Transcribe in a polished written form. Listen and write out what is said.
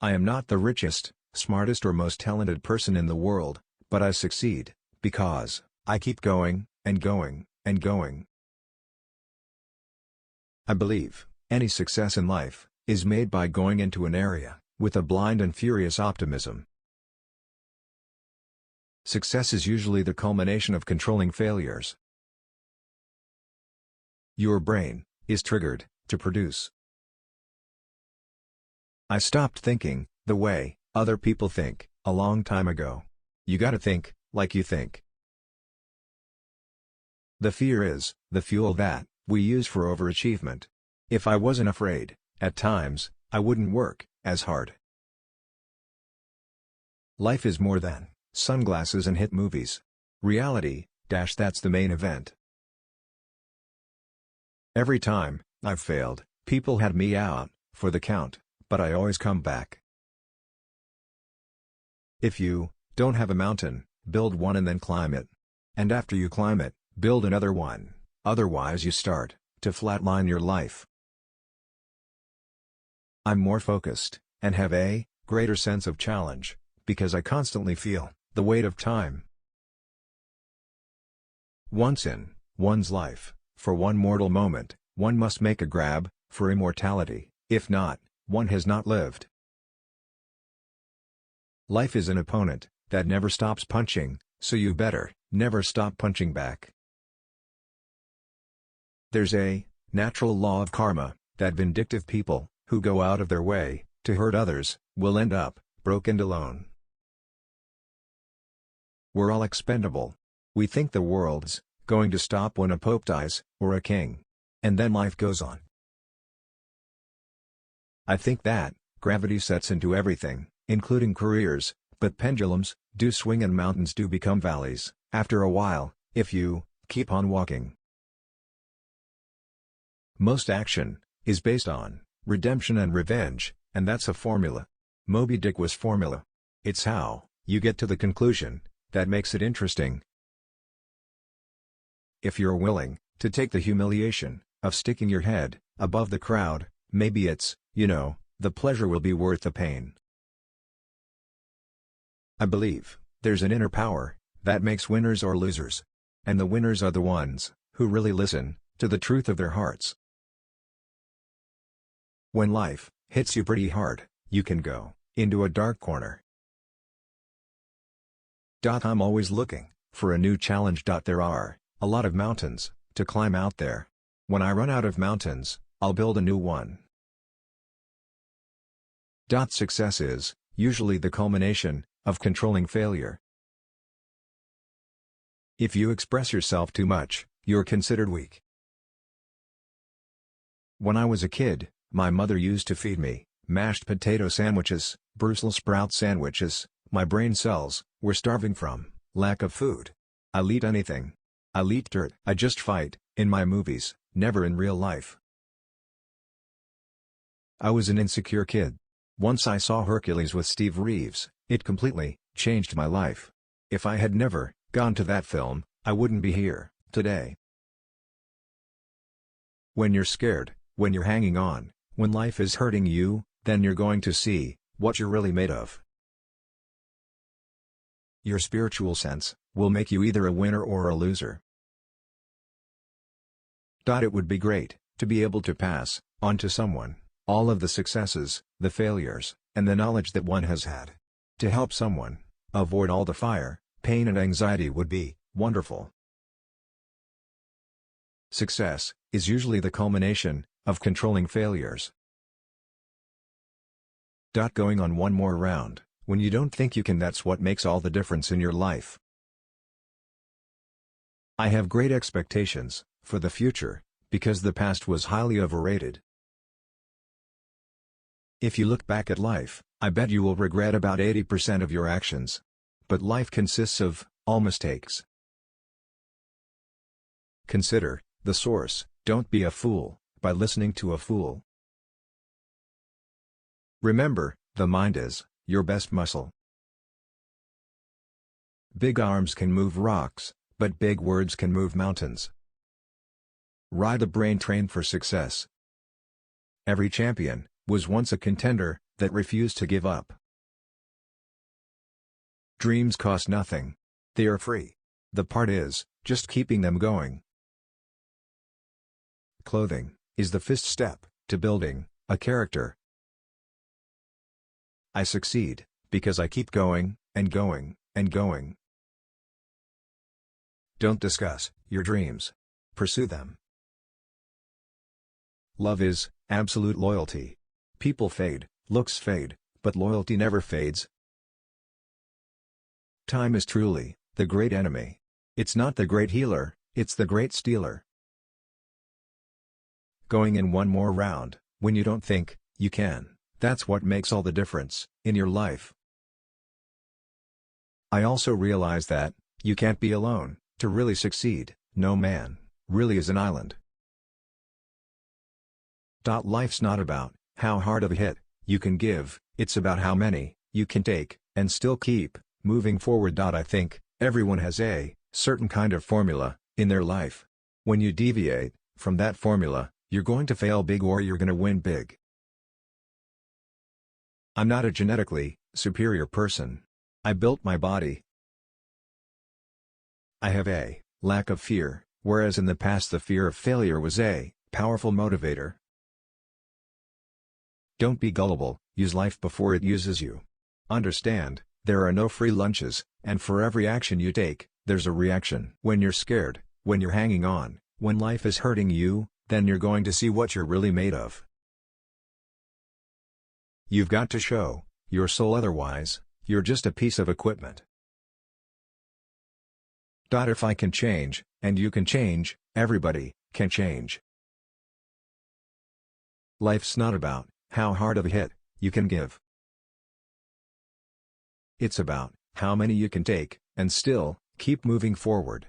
I am not the richest, smartest or most talented person in the world, but I succeed, because I keep going, and going, and going. I believe any success in life is made by going into an area with a blind and furious optimism. Success is usually the culmination of controlling failures. Your brain is triggered to produce. I stopped thinking the way other people think a long time ago. You gotta think like you think. The fear is the fuel that we use for overachievement. If I wasn't afraid, at times, I wouldn't work as hard. Life is more than sunglasses and hit movies. Reality, that's the main event. Every time I've failed, people had me out for the count, but I always come back. If you don't have a mountain, build one and then climb it. And after you climb it, build another one, otherwise you start to flatline your life. I'm more focused, and have a greater sense of challenge, because I constantly feel the weight of time. Once in one's life, for one mortal moment, one must make a grab for immortality, if not, one has not lived. Life is an opponent that never stops punching, so you better never stop punching back. There's a natural law of karma that vindictive people who go out of their way to hurt others will end up broke and alone. We're all expendable. We think the world's going to stop when a pope dies, or a king. And then life goes on. I think that gravity sets into everything, including careers, but pendulums do swing and mountains do become valleys, after a while, if you keep on walking. Most action is based on redemption and revenge, and that's a formula. Moby Dick was formula. It's how you get to the conclusion that makes it interesting. If you're willing to take the humiliation of sticking your head above the crowd, maybe it's, the pleasure will be worth the pain. I believe there's an inner power that makes winners or losers. And the winners are the ones who really listen to the truth of their hearts. When life hits you pretty hard, you can go into a dark corner. I'm always looking for a new challenge. There are a lot of mountains to climb out there. When I run out of mountains, I'll build a new one. Success is usually the culmination of controlling failure. If you express yourself too much, you're considered weak. When I was a kid, my mother used to feed me mashed potato sandwiches, Brussels sprout sandwiches. My brain cells were starving from lack of food. I'll eat anything. I'll eat dirt. I just fight in my movies, never in real life. I was an insecure kid. Once I saw Hercules with Steve Reeves, it completely changed my life. If I had never gone to that film, I wouldn't be here today. When you're scared, when you're hanging on, when life is hurting you, then you're going to see what you're really made of. Your spiritual sense will make you either a winner or a loser. It would be great to be able to pass on to someone all of the successes, the failures, and the knowledge that one has had. To help someone avoid all the fire, pain and anxiety would be wonderful. Success is usually the culmination of controlling failures. Going on one more round, when you don't think you can, that's what makes all the difference in your life. I have great expectations for the future, because the past was highly overrated. If you look back at life, I bet you will regret about 80% of your actions. But life consists of all mistakes. Consider the source. Don't be a fool by listening to a fool. Remember, the mind is your best muscle. Big arms can move rocks, but big words can move mountains. Ride the brain train for success. Every champion was once a contender, that refuse to give up. Dreams cost nothing. They are free. The part is, just keeping them going. Clothing is the first step to building a character. I succeed because I keep going, and going, and going. Don't discuss your dreams. Pursue them. Love is absolute loyalty. People fade, looks fade, but loyalty never fades. Time is truly the great enemy. It's not the great healer, it's the great stealer. Going in one more round, when you don't think you can, that's what makes all the difference in your life. I also realize that you can't be alone to really succeed. No man really is an island. Life's not about how hard of a hit you can give, it's about how many you can take and still keep moving forward. I think everyone has a certain kind of formula in their life. When you deviate from that formula, you're going to fail big or you're going to win big. I'm not a genetically superior person. I built my body. I have a lack of fear, whereas in the past the fear of failure was a powerful motivator. Don't be gullible, use life before it uses you. Understand, there are no free lunches, and for every action you take, there's a reaction. When you're scared, when you're hanging on, when life is hurting you, then you're going to see what you're really made of. You've got to show your soul, otherwise, you're just a piece of equipment. If I can change, and you can change, everybody can change. Life's not about how hard of a hit you can give. It's about how many you can take, and still keep moving forward.